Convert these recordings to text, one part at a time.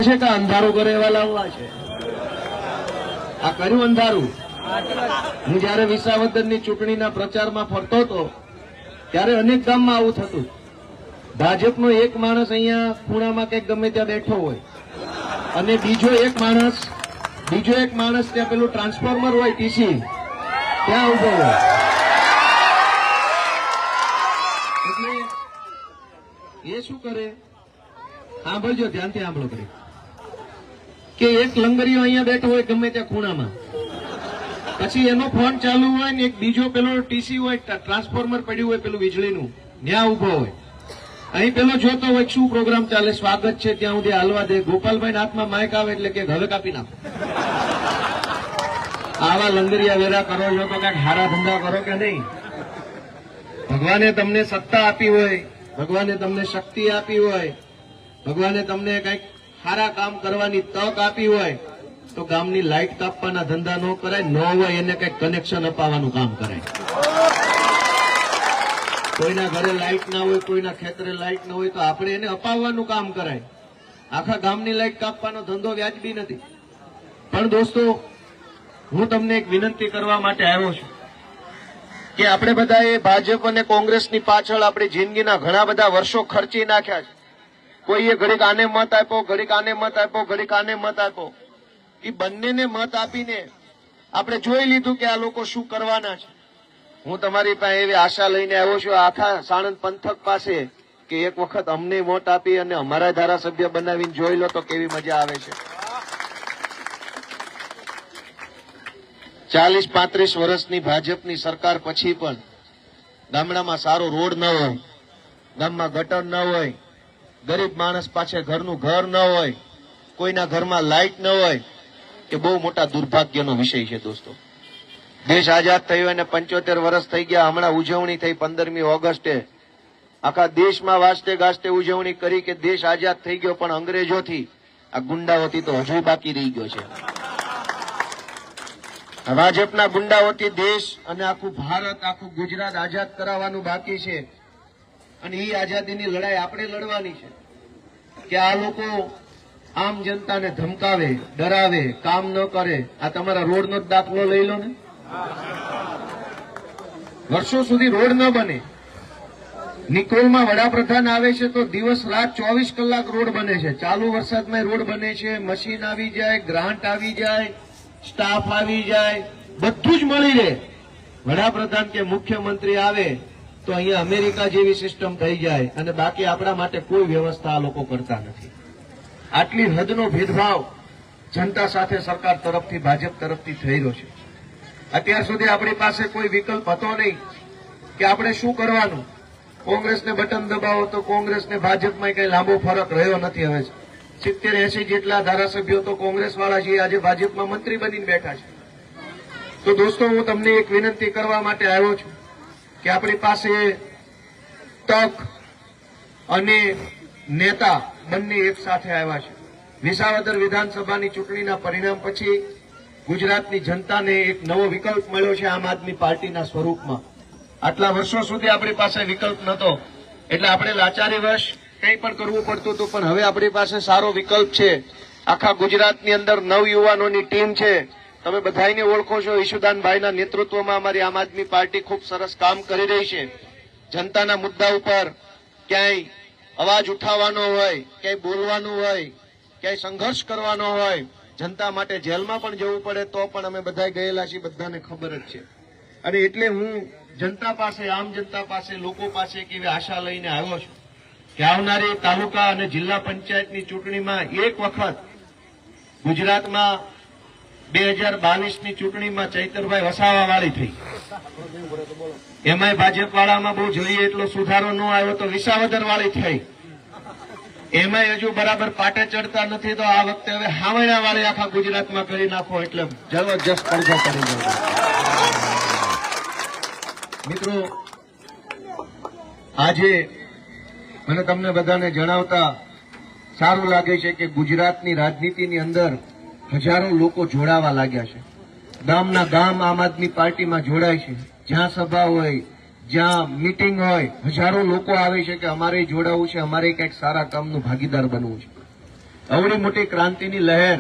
છે કે અંધારું કરે એવા લાવવા છે. આ કર્યું અંધારું. હું જયારે વિસાવદરની ચૂંટણીના પ્રચારમાં ફરતો હતો ત્યારે અનેક ગામમાં આવું થતું. ભાજપનો એક માણસ અહીંયા ખૂણામાં કંઈક ગમે ત્યાં બેઠો હોય અને બીજો એક માણસ ત્યાં પેલું ટ્રાન્સફોર્મર હોય ટીસી ત્યાં ઉભો હોય. એટલે એ શું કરે, સાંભળજો, ધ્યાનથી સાંભળો કરી કે એક લંગરીઓ અહીંયા બેઠો હોય ગમે ત્યાં ખૂણામાં, પછી એનો ફોન ચાલુ હોય ને એક બીજો પેલો ટીસી હોય ટ્રાન્સફોર્મર પડ્યું હોય પેલું વીજળીનું ત્યાં ઉભો હોય. અહીં પેલો જોતો હોય શું પ્રોગ્રામ ચાલે, સ્વાગત છે ત્યાં સુધી હાલવા દે. ગોપાલભાઈ હાથમાં માઇક આવે એટલે કે હવે કાપી નાખો. આવા લંગરિયા વેરા કરો છો તો કઈક હારા ધંધા કરો કે નહીં? ભગવાને તમને સત્તા આપી હોય, ભગવાને તમને શક્તિ આપી હોય, ભગવાને તમને કઈક સારા કામ કરવાની તક આપી હોય તો ગામની લાઇટ કાપવાના ધંધા ન કરાય, ન હોય એને કઈક કનેક્શન અપાવવાનું કામ કરાય. કોઈના ઘરે લાઇટ ના હોય, કોઈના ખેતરે લાઇટ ના હોય તો આપણે એને અપાવવાનું કામ કરાય. આખા ગામની લાઇટ કાપવાનો ધંધો વ્યાજબી નથી. પણ દોસ્તો, હું તમને એક વિનંતી કરવા માટે આવ્યો છું કે આપણે બધાએ ભાજપ અને કોંગ્રેસની પાછળ આપણી જિંદગીના ઘણા બધા વર્ષો ખર્ચી નાખ્યા છે. કોઈએ ઘડીક આને મત આપ્યો, ઘડીક આને મત આપ્યો, ઘડીક આને મત આપ્યો. એ બંનેને મત આપીને આપણે જોઈ લીધું કે આ લોકો શું કરવાના છે. હું તમારી પાસે એવી આશા લઈને આવ્યો છું આખા સાણંદ પંથક પાસે કે એક વખત અમને વોટ આપી અને અમારા ધારાસભ્ય બનાવીને જોઈ લો તો કેવી મજા આવે છે. 40-35 વર્ષની ભાજપની સરકાર પછી પણ ગામડામાં સારો રોડ ન હોય, ગામમાં ગટર ન હોય, ગરીબ માણસ પાસે ઘરનું ઘર ન હોય, કોઈના ઘરમાં લાઇટ ન હોય, એ બહુ મોટા દુર્ભાગ્યનો વિષય છે દોસ્તો. દેશ આઝાદ થયો અને 75 વર્ષ થઈ ગયા. હમણાં ઉજવણી થઈ 15મી ઓગસ્ટે. આખા દેશમાં વાસ્તે ગાસ્તે ઉજવણી કરી કે દેશ આઝાદ થઈ ગયો, પણ અંગ્રેજોથી, આ ગુંડાઓથી તો હજુ બાકી રહી ગયો છે. ભાજપના ગુંડાઓથી દેશ અને આખું ભારત, આખું ગુજરાત આઝાદ કરાવવાનું બાકી છે. અને એ આઝાદીની લડાઈ આપણે લડવાની છે કે આ લોકો આમ જનતાને ધમકાવે, ડરાવે, કામ ન કરે. આ તમારા રોડનો જ દાખલો લઈ લો ને. વર્ષો સુધી રોડ ન બને. નિકોલમાં વડાપ્રધાન આવે છે તો દિવસ રાત 24 કલાક રોડ બને છે. ચાલુ વરસાદમાં રોડ બને છે. મશીન આવી જાય, ગ્રાન્ટ આવી જાય, સ્ટાફ આવી જાય, બધું જ મળી રહે. વડાપ્રધાન કે મુખ્યમંત્રી આવે તો અહીંયા અમેરિકા જેવી સિસ્ટમ થઈ જાય અને બાકી આપણા માટે કોઈ વ્યવસ્થા આ લોકો કરતા નથી. આટલી હદનો ભેદભાવ જનતા સાથે સરકાર તરફથી, ભાજપ તરફથી થઈ રહ્યો છે. અત્યાર સુધી આપણી પાસે કોઈ વિકલ્પ હતો નહીં કે આપણે શું કરવાનું. કોંગ્રેસને બટન દબાવો તો કોંગ્રેસને ભાજપમાં કઈ લાંબો ફરક રહ્યો નથી. હવે 70-80 જેટલા ધારાસભ્યો તો કોંગ્રેસ વાળા છે, આજે ભાજપમાં મંત્રી બનીને બેઠા છે. તો દોસ્તો, હું તમને એક વિનંતી કરવા માટે આવ્યો છું કે આપણી પાસે તક અને નેતા બંને એક સાથે આવ્યા છે. વિસાવદર વિધાનસભાની ચૂંટણીના પરિણામ પછી ગુજરાતની જનતાને એક નવો વિકલ્પ મળ્યો છે આમ આદમી પાર્ટીના સ્વરૂપમાં. આટલા વર્ષો સુધી આપણી પાસે વિકલ્પ નહોતો એટલે આપણે લાચારીવશ કંઈ પણ કરવું પડતું હતું, પણ હવે આપણી પાસે સારો વિકલ્પ છે. આખા ગુજરાતની અંદર નવયુવાનોની ટીમ છે. તમે બધાને ઓળખો છો. ઈશુદાનભાઈના નેતૃત્વમાં અમારી આમ આદમી પાર્ટી ખૂબ સરસ કામ કરી રહી છે. જનતાના મુદ્દા ઉપર ક્યાંય અવાજ ઉઠાવવાનો હોય, ક્યાંય બોલવાનું હોય, ક્યાંય સંઘર્ષ કરવાનો હોય, જનતા માટે જેલમાં પણ જવું પડે તો પણ અમે બધા ગયેલા છીએ, બધાને ખબર જ છે. અને એટલે હું જનતા પાસે, આમ જનતા પાસે, લોકો પાસે એક એવી આશા લઈને આવ્યો છું કે આવનારી તાલુકા અને જિલ્લા પંચાયતની ચૂંટણીમાં એક વખત ગુજરાતમાં 2022ની ચૂંટણીમાં ચૈતરભાઈ વસાવા વાળી થઈ. એમાંય ભાજપ વાળામાં બહુ જોઈએ એટલો સુધારો ન આવ્યો તો વિસાવદર વાળી થઈ. એમાંય હજુ બરાબર પાટે ચડતા નથી તો આ વખતે હવે હાવણા વાળી આખા ગુજરાતમાં કરી નાખો એટલે જબરજસ્ત પડઘો પડી ગયો. મિત્રો, આજે મને તમને બધાને જણાવતા સારું લાગે છે કે ગુજરાતની રાજનીતિની અંદર હજારો લોકો જોડાવા લાગ્યા છે. ગામના ગામ આમ આદમી પાર્ટીમાં જોડાય છે. જ્યાં સભા હોય, જ્યાં મીટિંગ હોય, હજારો લોકો આવે છે કે અમારે જોડાવું છે, અમારે કંઈક સારા કામનું ભાગીદાર બનવું છે. અવળી મોટી ક્રાંતિની લહેર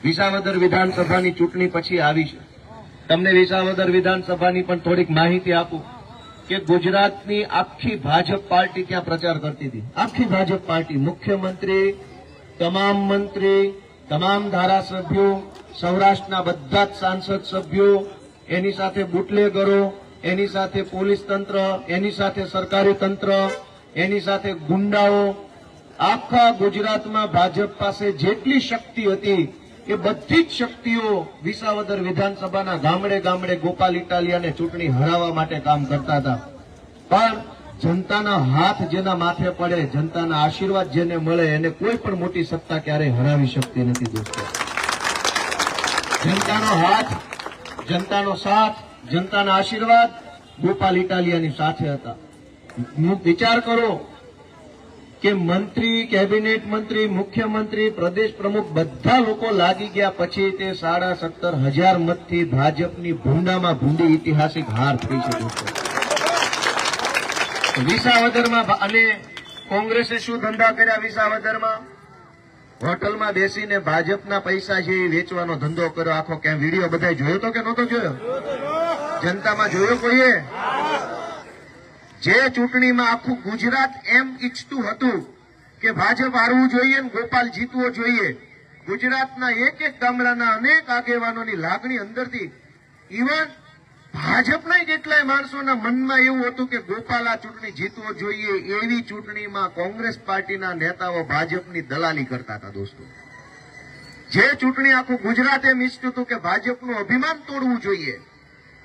વિસાવદર વિધાનસભાની ચૂંટણી પછી આવી છે. તમને વિસાવદર વિધાનસભાની પણ થોડીક માહિતી આપું કે ગુજરાતની આખી ભાજપ પાર્ટી ત્યાં પ્રચાર કરતી હતી. આખી ભાજપ પાર્ટી, મુખ્યમંત્રી, તમામ મંત્રી, તમામ ધારાસભ્યો, સૌરાષ્ટ્રના બધા જ સાંસદ સભ્યો, એની સાથે બુટલેગરો, એની સાથે પોલીસ તંત્ર, એની સાથે સરકારી તંત્ર, એની સાથે ગુંડાઓ, આખા ગુજરાતમાં ભાજપ પાસે જેટલી શક્તિ હતી એ બધી જ શક્તિઓ વિસાવદર વિધાનસભાના ગામડે ગામડે ગોપાલ ઇટાલિયાને ચૂંટણી હરાવવા માટે કામ કરતા હતા. પણ જનતાના હાથ જેના માથે પડે, જનતાના આશીર્વાદ જેને મળે, એને કોઈ પણ મોટી સત્તા ક્યારેય હરાવી શકતી નથી દોસ્તો. જનતાનો હાથ, જનતાનો સાથ, જનતાના આશીર્વાદ ગોપાલ ઇટાલિયાની સાથે હતા. વિચાર કરો કે મંત્રી, કેબિનેટ મંત્રી, મુખ્યમંત્રી, પ્રદેશ પ્રમુખ બધા લોકો લાગી ગયા પછી તે 17,500 મતથી ભાજપની ભૂંડામાં ભૂંડી ઐતિહાસિક હાર થઈ છે દોસ્તો. વિસાવદરમાં અને કોંગ્રેસે શું ધંધા કર્યા વિસાવદરમાં? હોટલમાં બેસીને ભાજપના પૈસા છે એ વેચવાનો ધંધો કર્યો. આખો ક્યાં વિડીયો બધા જોયો તો કે નહોતો જોયો? જનતામાં જોયો કોઈએ? જે ચૂંટણીમાં આખું ગુજરાત એમ ઈચ્છતું હતું કે ભાજપ હારવું જોઈએ ને ગોપાલ જીતવો જોઈએ, ગુજરાતના એક એક ગામડાના અનેક આગેવાનોની લાગણી અંદરથી, ઇવન ભાજપના કેટલાય માણસોના મનમાં એવું હતું કે ગોપાલ આ ચૂંટણી જીતવો જોઈએ. એવી ચૂંટણીમાં કોંગ્રેસ પાર્ટીના નેતાઓ ભાજપની દલાલી કરતા હતા દોસ્તો. જે ચૂંટણી આખું ગુજરાત એમ ઈચ્છતું હતું કે ભાજપનું અભિમાન તોડવું જોઈએ,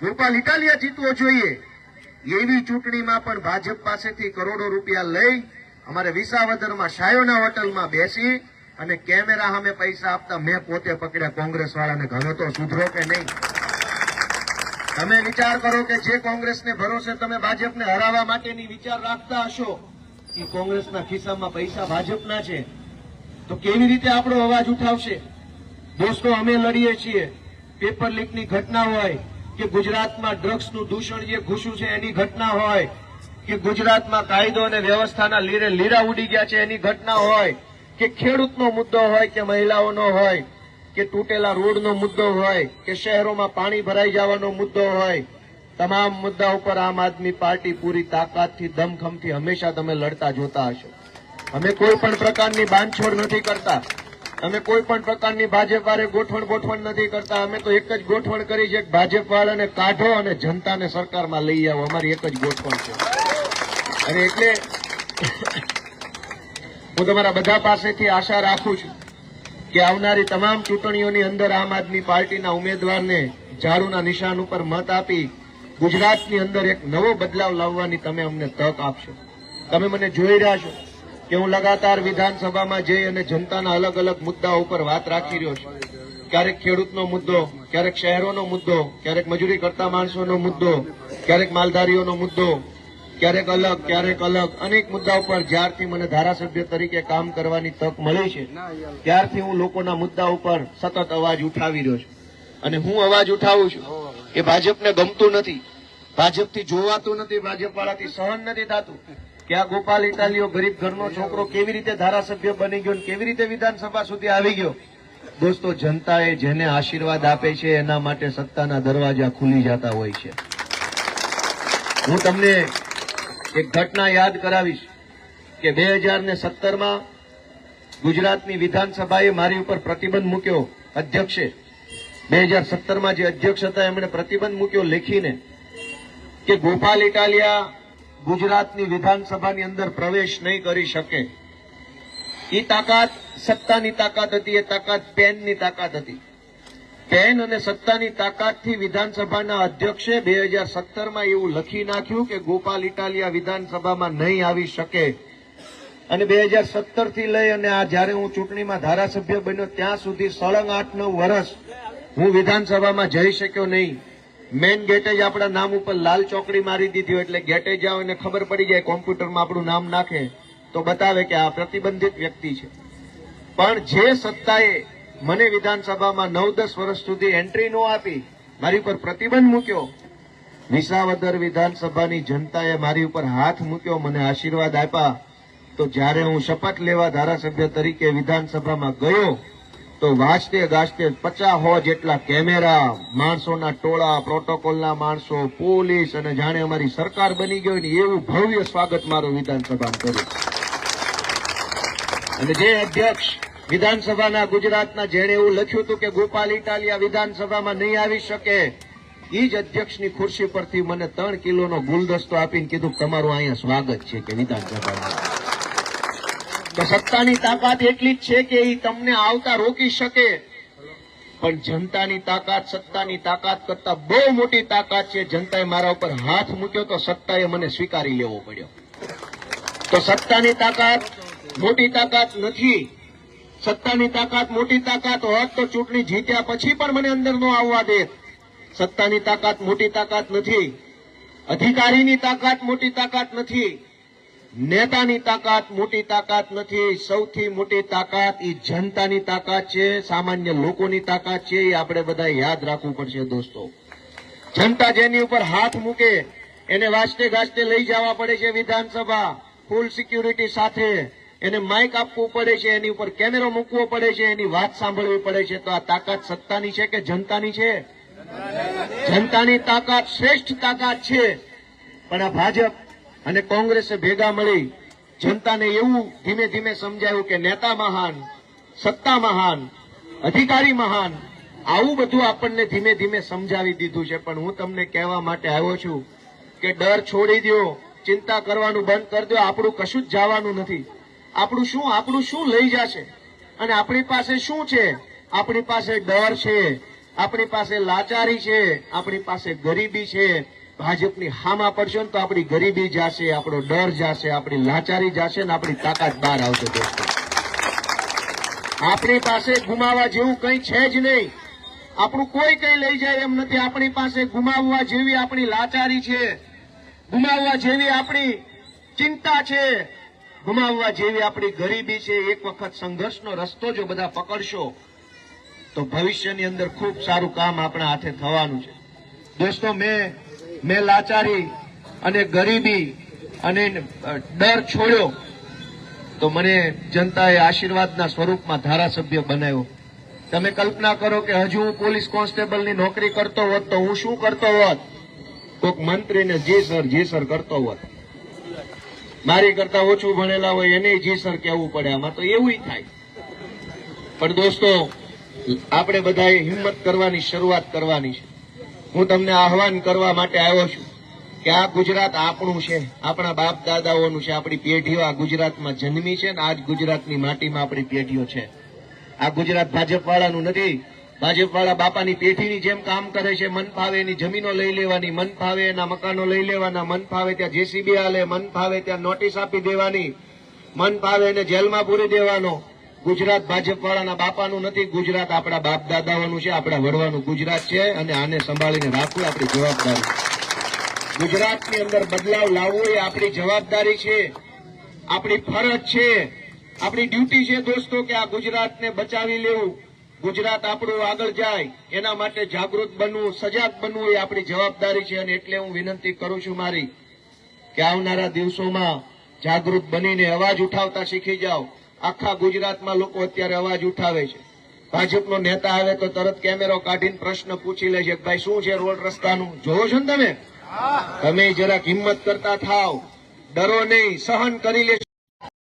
ગોપાલ ઇટાલિયા જીતવો જોઈએ, એવી ચૂંટણીમાં પણ ભાજપ પાસેથી કરોડો રૂપિયા લઈ અમારે વિસાવદરમાં શાયોના હોટલમાં બેસી અને કેમેરા સામે પૈસા આપતા મેં પોતે પકડ્યા કોંગ્રેસ વાળાને. હવે તો સુધરો કે નહીં? તમે વિચાર કરો કે જે કોંગ્રેસને ભરોસે તમે ભાજપને હરાવવા માટેની વિચાર રાખતા હશો કે કોંગ્રેસના ખિસ્સામાં પૈસા ભાજપના છે, તો કેવી રીતે આપણો અવાજ ઉઠાવશે દોસ્તો? અમે લડીએ છીએ. પેપર લીકની ઘટના હોય કે ગુજરાતમાં ડ્રગ્સનું દૂષણ જે ઘૂસ્યું છે એની ઘટના હોય કે ગુજરાતમાં કાયદો અને વ્યવસ્થાના લીરે લીરા ઉડી ગયા છે એની ઘટના હોય કે ખેડૂતનો મુદ્દો હોય કે મહિલાઓનો હોય કે તૂટેલા રોડનો મુદ્દો હોય કે શહેરોમાં પાણી ભરાઈ જવાનો મુદ્દો હોય, તમામ મુદ્દા ઉપર આમ આદમી પાર્ટી પૂરી તાકાતથી, દમખમથી હંમેશા તમે લડતા જોતા હશો. અમે કોઈ પણ પ્રકારની બાંધછોડ નથી કરતા. અમે કોઈ પણ પ્રકારની ભાજપ વાળે ગોઠવણ નથી કરતા. અમે તો એક જ ગોઠવણ કરી છે, ભાજપ વાળાને કાઢો અને જનતાને સરકારમાં લઈ આવો. અમારી એક જ ગોઠવણ છે. અને એટલે હું તમારા બધા પાસેથી આશા રાખું છું કે આવનારી તમામ ચૂંટણીઓની અંદર આમ આદમી પાર્ટીના ઉમેદવારને ઝાડુના નિશાન ઉપર મત આપી ગુજરાતની અંદર એક નવો બદલાવ લાવવાની તમે અમને તક આપશો. તમે મને જોઈ રહ્યા છો કે હું લગાતાર વિધાનસભામાં જઈ અને જનતાના અલગ અલગ મુદ્દાઓ ઉપર વાત રાખી રહ્યો છું. ક્યારેક ખેડૂતનો મુદ્દો, ક્યારેક શહેરોનો મુદ્દો, ક્યારેક મજૂરી કરતા માણસોનો મુદ્દો, ક્યારેક માલધારીઓનો મુદ્દો, ક્યારેક અલગ અનેક મુદ્દા ઉપર જ્યારથી મને ધારાસભ્ય તરીકે કામ કરવાની તક મળી છે ત્યારથી હું લોકોના મુદ્દા ઉપર સતત અવાજ ઉઠાવી રહ્યો છું. અને હું અવાજ ઉઠાવું છું એ ભાજપને ગમતું નથી, ભાજપથી જોવાતું નથી, ભાજપ વાળાથી સહન નથી થતું કે આ ગોપાલ ઇટાલિયો ગરીબ ઘરનો છોકરો કેવી રીતે ધારાસભ્ય બની ગયો, કેવી રીતે વિધાનસભા સુધી આવી ગયો. દોસ્તો, જનતાએ જેને આશીર્વાદ આપે છે એના માટે સત્તાના દરવાજા ખુલી જતા હોય છે. હું તમને એક ઘટના યાદ કરાવીશ કે 2017માં ગુજરાતની વિધાનસભાએ મારી ઉપર પ્રતિબંધ મૂક્યો. અધ્યક્ષે 2017માં જે અધ્યક્ષ હતા એમણે પ્રતિબંધ મૂક્યો લેખીને કે ગોપાલ ઇટાલિયા ગુજરાતની વિધાનસભાની અંદર પ્રવેશ નહીં કરી શકે. એ તાકાત સત્તાની તાકાત હતી, એ તાકાત પેનની તાકાત હતી. પેન અને સત્તાની તાકાતથી વિધાનસભાના અધ્યક્ષે 2017માં એવું લખી નાખ્યું કે ગોપાલ ઇટાલિયા વિધાનસભામાં નહીં આવી શકે. અને 2017 થી લઈ અને આ જયારે હું ચૂંટણીમાં ધારાસભ્ય બન્યો ત્યાં સુધી સળંગ 8-9 વર્ષ હું વિધાનસભામાં જઈ શક્યો નહીં. મેન ગેટે જ આપણા નામ ઉપર લાલ ચોકડી મારી દીધી, એટલે ગેટે જાઓ એને ખબર પડી જાય, કોમ્પ્યુટરમાં આપણું નામ નાખે તો બતાવે કે આ પ્રતિબંધિત વ્યક્તિ છે. પણ જે સત્તાએ મને વિધાનસભામાં 9-10 વર્ષ સુધી એન્ટ્રી ન આપી, મારી ઉપર પ્રતિબંધ મૂક્યો, વિસાવદર વિધાનસભાની જનતાએ મારી ઉપર હાથ મૂક્યો, મને આશીર્વાદ આપ્યા, તો તો જ્યારે હું શપથ લેવા ધારાસભ્ય તરીકે વિધાનસભામાં ગયો તો વાજતે ગાજતે 50 જેટલા કેમેરા, માણસોના ટોળા, પ્રોટોકોલના માણસો, પોલીસ અને જાણે અમારી સરકાર બની ગઈ ને એવું ભવ્ય સ્વાગત મારું વિધાનસભામાં કર્યું. અને જે અધ્યક્ષ વિધાનસભાના ગુજરાતના જેણે એવું લખ્યું હતું કે ગોપાલ ઇટાલિયા વિધાનસભામાં નહીં આવી શકે, એ જ અધ્યક્ષની ખુરશી પરથી મને 3 કિલોનો ગુલદસ્તો આપીને કીધું તમારું અહીંયા સ્વાગત છે કે વિધાનસભામાં. તો સત્તાની તાકાત એટલી જ છે કે એ તમને આવતા રોકી શકે, પણ જનતાની તાકાત સત્તાની તાકાત કરતા બહુ મોટી તાકાત છે. જનતાએ મારા ઉપર હાથ મૂક્યો તો સત્તાએ મને સ્વીકારી લેવો પડ્યો. તો સત્તાની તાકાત મોટી તાકાત નથી. સત્તાની તાકાત મોટી તાકાત હોત તો ચૂંટણી જીત્યા પછી પણ મને અંદર ન આવવા દે. સત્તાની તાકાત મોટી તાકાત નથી. અધિકારીની તાકાત મોટી તાકાત નથી. નેતાની તાકાત મોટી તાકાત નથી. સૌથી મોટી તાકાત એ જનતાની તાકાત છે, સામાન્ય લોકોની તાકાત છે. એ આપણે બધા યાદ રાખવું પડશે દોસ્તો. જનતા જેની ઉપર હાથ મૂકે એને વાજતે ગાજતે લઈ જવા પડે છે વિધાનસભા, ફૂલ સિક્યુરિટી સાથે. એને માઇક આપવું પડે છે, એની ઉપર કેમેરો મૂકવો પડે છે, એની વાત સાંભળવી પડે છે. તો આ તાકાત સત્તાની છે કે જનતાની છે? જનતાની તાકાત શ્રેષ્ઠ તાકાત છે. પણ આ ભાજપ અને કોંગ્રેસે ભેગા મળી જનતાને એવું ધીમે ધીમે સમજાવ્યું કે નેતા મહાન, સત્તા મહાન, અધિકારી મહાન, આવું બધું આપણને ધીમે ધીમે સમજાવી દીધું છે. પણ હું તમને કહેવા માટે આવ્યો છું કે ડર છોડી દો, ચિંતા કરવાનું બંધ કરી દો. આપણું કશું જ જવાનું નથી. આપણું શું લઈ જશે? અને આપણી પાસે શું છે? આપણી પાસે ડર છે, આપણી પાસે લાચારી છે, આપણી પાસે ગરીબી છે. ભાજપની હામાં પડશે ને તો આપણી ગરીબી જશે, આપણો ડર જશે, આપણી લાચારી જશે ને આપણી તાકાત બહાર આવશે દોસ્તો. આપણી પાસે ગુમાવવા જેવું કંઈ છે જ નહીં. આપણું કોઈ કંઈ લઈ જાય એમ નથી. આપણી પાસે ગુમાવવા જેવી આપણી લાચારી છે, ગુમાવવા જેવી આપણી ચિંતા છે, ગુમાવવા જેવી આપણી ગરીબી છે. એક વખત સંઘર્ષનો રસ્તો જો બધા પકડશો તો ભવિષ્યની અંદર ખૂબ સારું કામ આપણા હાથે થવાનું છે દોસ્તો. મેં લાચારી અને ગરીબી અને ડર છોડ્યો તો મને જનતાએ આશીર્વાદના સ્વરૂપમાં ધારાસભ્ય બનાવ્યો. તમે કલ્પના કરો કે હજુ હું પોલીસ કોન્સ્ટેબલની નોકરી કરતો હોત તો હું શું કરતો હોત? કોઈક મંત્રીને જી સર કરતો હોત. મારી કરતા ઓછું ભણેલા હોય એને જી સર કહેવું પડે. આમાં તો એવું થાય. પણ દોસ્તો, આપણે બધાએ હિંમત કરવાની શરૂઆત કરવાની છે. હું તમને આહવાન કરવા માટે આવ્યો છું કે આ ગુજરાત આપણું છે, આપણા બાપ દાદાઓનું છે. આપણી પેઢીઓ આ ગુજરાતમાં જન્મી છે ને આજ ગુજરાતની માટીમાં આપણી પેઢીઓ છે. આ ગુજરાત ભાજપવાળાનું નથી. ભાજપવાળા બાપાની પેઢીની જેમ કામ કરે છે. મન ફાવે એની જમીનો લઈ લેવાની, મન ફાવે એના મકાનો લઈ લેવાના, મન ફાવે ત્યાં જેસીબી હાલે, મન ફાવે ત્યાં નોટિસ આપી દેવાની, મન ફાવે એને જેલમાં પૂરી દેવાનો. ગુજરાત ભાજપવાળાના બાપાનું નથી. ગુજરાત આપણા બાપ દાદાઓનું છે, આપણા વડવાનું ગુજરાત છે. અને આને સંભાળીને રાખવું આપણી જવાબદારી. ગુજરાતની અંદર બદલાવ લાવવો એ આપણી જવાબદારી છે, આપણી ફરજ છે, આપણી ડ્યુટી છે દોસ્તો કે આ ગુજરાતને બચાવી લેવું. ગુજરાત આપણું આગળ જાય એના માટે જાગૃત બનવું, સજાગ બનવું એ આપણી જવાબદારી છે. અને એટલે હું વિનંતી કરું છું મારી કે આવનારા દિવસોમાં જાગૃત બનીને અવાજ ઉઠાવતા શીખી જાઓ. આખા ગુજરાતમાં લોકો અત્યારે અવાજ ઉઠાવે છે. ભાજપનો નેતા આવે તો તરત કેમેરો કાઢીને પ્રશ્ન પૂછી લે છે, ભાઈ શું છે રોડ રસ્તાનું? જોવો છો ને તમે જરાક હિંમત કરતા થાવ, ડરો નહીં, સહન કરી લેશો.